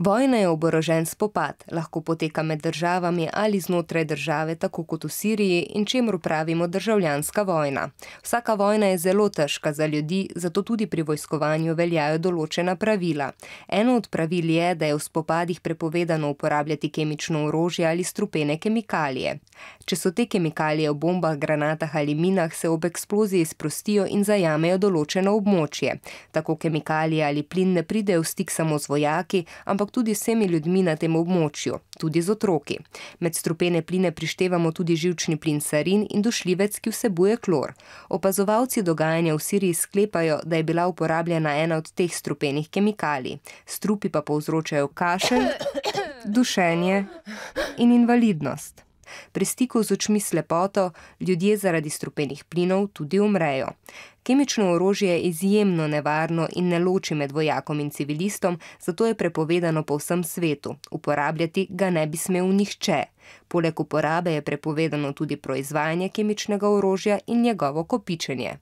Vojna je oborožen spopad, lahko poteka med državami ali znotraj države, tako kot v Siriji, in čemur pravimo državljanska vojna. Vsaka vojna je zelo težka za ljudi, zato tudi pri vojskovanju veljajo določena pravila. Eno od pravil je, da je v spopadih prepovedano uporabljati kemično orožje ali strupene kemikalije. Če so te kemikalije v bombah, granatah ali minah, se ob eksploziji sprostijo in zajamejo določeno območje. Tako kemikalije ali plin ne pridejo v stik samo z vojaki, ampak tudi s vsemi ljudmi na tem območju, tudi z otroki. Med strupene pline prištevamo tudi živčni plin sarin in dušljivec, ki vsebuje klor. Opazovalci dogajanja v Siriji sklepajo, da je bila uporabljena ena od teh strupenih kemikalij. Strupi pa povzročajo kašelj, dušenje in invalidnost. Pri stiku z očmi slepoto ljudje zaradi strupenih plinov tudi umrejo. Kemično orožje je izjemno nevarno in ne loči med vojakom in civilistom, zato je prepovedano po vsem svetu. Uporabljati ga ne bi smel nihče. Poleg uporabe je prepovedano tudi proizvajanje kemičnega orožja in njegovo kopičenje.